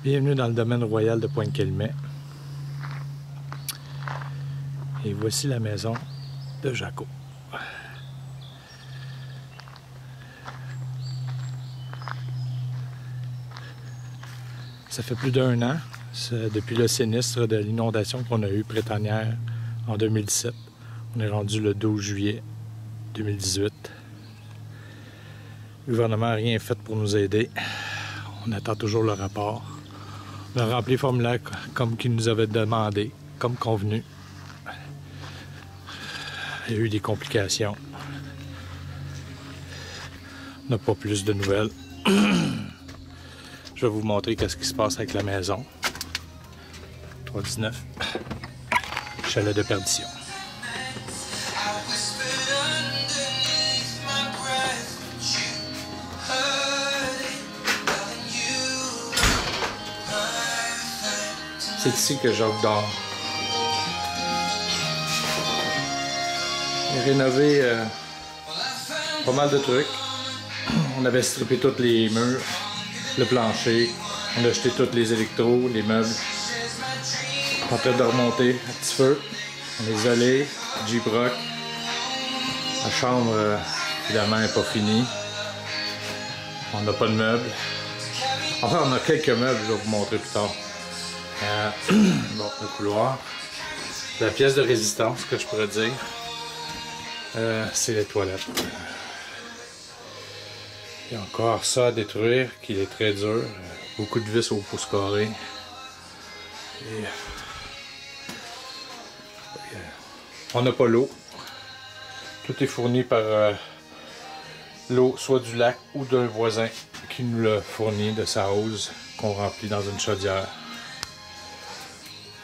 Bienvenue dans le domaine royal de Pointe-Calumet. Et voici la maison de Jaco. Ça fait plus d'1 an, depuis le sinistre de l'inondation qu'on a eu pré-tanière en 2017. On est rendu le 12 juillet 2018. Le gouvernement n'a rien fait pour nous aider. On attend toujours le rapport. On a rempli le formulaire comme qu'il nous avait demandé, comme convenu. Il y a eu des complications. On n'a pas plus de nouvelles. Je vais vous montrer qu'est-ce qui se passe avec la maison. 319. Chalet de perdition. C'est ici que Jacques dort. Il a rénové pas mal de trucs. On avait strippé tous les murs, le plancher. On a jeté tous les électros, les meubles. En train de remonter à petit feu. On est isolé, J-Brock. La chambre, évidemment, n'est pas finie. On n'a pas de meubles. Enfin, on a quelques meubles, je vais vous montrer plus tard. Bon, le couloir. La pièce de résistance, que je pourrais dire, c'est les toilettes. Il y a encore ça à détruire, qui est très dur. Beaucoup de vis au pouce carré. Et, on n'a pas l'eau. Tout est fourni par l'eau, soit du lac ou d'un voisin qui nous l'a fourni de sa hose qu'on remplit dans une chaudière.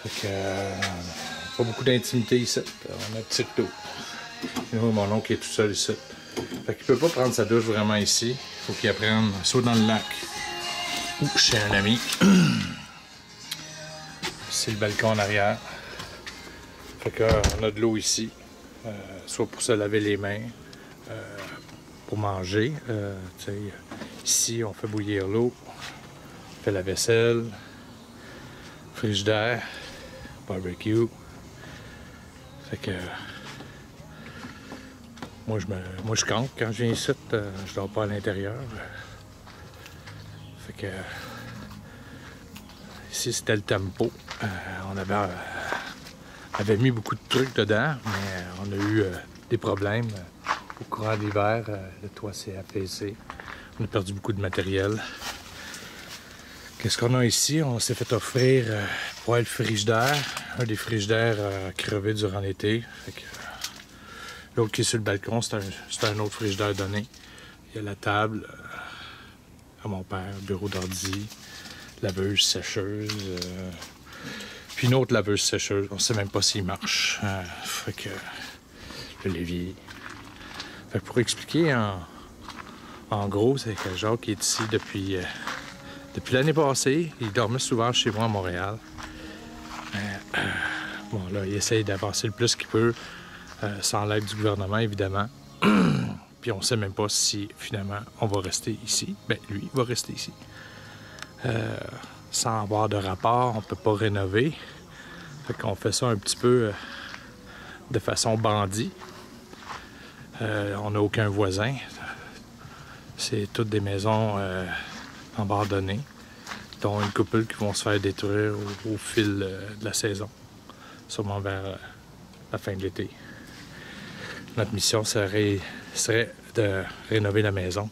Fait que, pas beaucoup d'intimité ici. On a un petit rideau. Mon oncle est tout seul ici. Fait qu'il peut pas prendre sa douche vraiment ici. Il faut qu'il apprenne soit dans le lac ou chez un ami. C'est le balcon en arrière. Fait qu'on a de l'eau ici. Soit pour se laver les mains, pour manger. Ici, on fait bouillir l'eau. On fait la vaisselle. Frigidaire. Barbecue. Fait que moi je campe quand je viens ici, je dors pas à l'intérieur. Fait que ici c'était le tempo. On avait mis beaucoup de trucs dedans, mais on a eu des problèmes au courant de l'hiver. Le toit s'est affaissé. On a perdu beaucoup de matériel. Qu'est-ce qu'on a ici? On s'est fait offrir pour être frigidaire. Un des frigidaires a crevé durant l'été. L'autre qui est sur le balcon, c'est un autre frigidaire donné. Il y a la table à mon père, bureau d'ordi, laveuse, sécheuse, puis une autre laveuse sécheuse. On ne sait même pas s'il marche. Fait que le levier. Fait que pour expliquer en gros, c'est que Jacques est ici depuis l'année passée. Il dormait souvent chez moi à Montréal. Bon, là, il essaye d'avancer le plus qu'il peut, sans l'aide du gouvernement, évidemment. Puis on sait même pas si, finalement, on va rester ici. Ben, lui, il va rester ici. Sans avoir de rapport, on peut pas rénover. Fait qu'on fait ça un petit peu de façon bandit. On n'a aucun voisin. C'est toutes des maisons abandonnées, dont une couple qui vont se faire détruire au fil de la saison, sûrement vers la fin de l'été. Notre mission serait de rénover la maison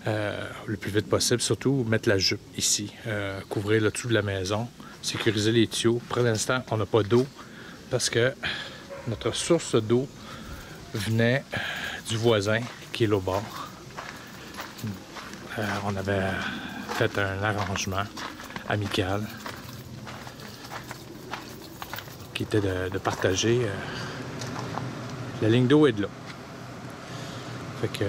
le plus vite possible, surtout mettre la jupe ici, couvrir le tout de la maison, sécuriser les tuyaux. Pour l'instant, on n'a pas d'eau parce que notre source d'eau venait du voisin qui est là au bord. On avait fait un arrangement amical qui était de partager la ligne d'eau est de là. Fait que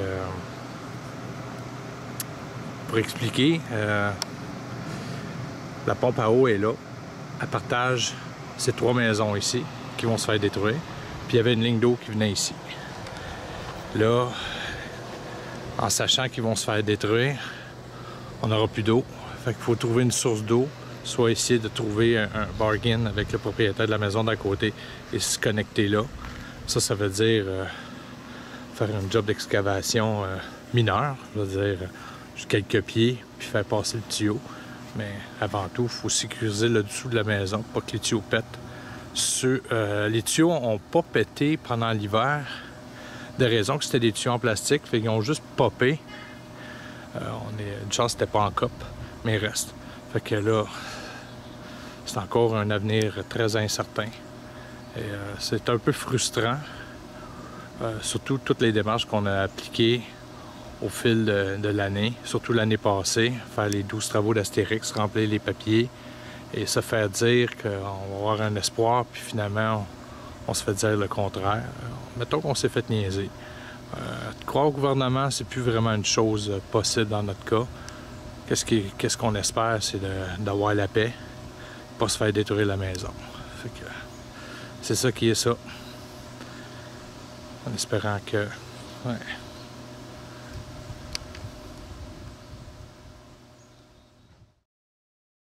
pour expliquer, la pompe à eau est là. Elle partage ces 3 maisons ici qui vont se faire détruire. Puis il y avait une ligne d'eau qui venait ici. Là, en sachant qu'ils vont se faire détruire, on n'aura plus d'eau. Fait qu'il faut trouver une source d'eau, soit essayer de trouver un bargain avec le propriétaire de la maison d'à côté et se connecter là. Ça veut dire faire un job d'excavation mineur, je veux dire juste quelques pieds, puis faire passer le tuyau. Mais avant tout, il faut sécuriser le dessous de la maison pour pas que les tuyaux pètent. Les tuyaux n'ont pas pété pendant l'hiver, de raison que c'était des tuyaux en plastique, fait qu'ils ont juste popé. Une chance que c'était pas en coupe, mais il reste. Fait que là, c'est encore un avenir très incertain. Et c'est un peu frustrant, surtout toutes les démarches qu'on a appliquées au fil de l'année, surtout l'année passée, faire les 12 travaux d'Astérix, remplir les papiers et se faire dire qu'on va avoir un espoir, puis finalement, on se fait dire le contraire. Mettons qu'on s'est fait niaiser. Croire au gouvernement, c'est plus vraiment une chose possible dans notre cas. Qu'est-ce qu'on espère, c'est d'avoir la paix, pas se faire détruire la maison. Fait que c'est ça qui est ça. En espérant que... Ouais.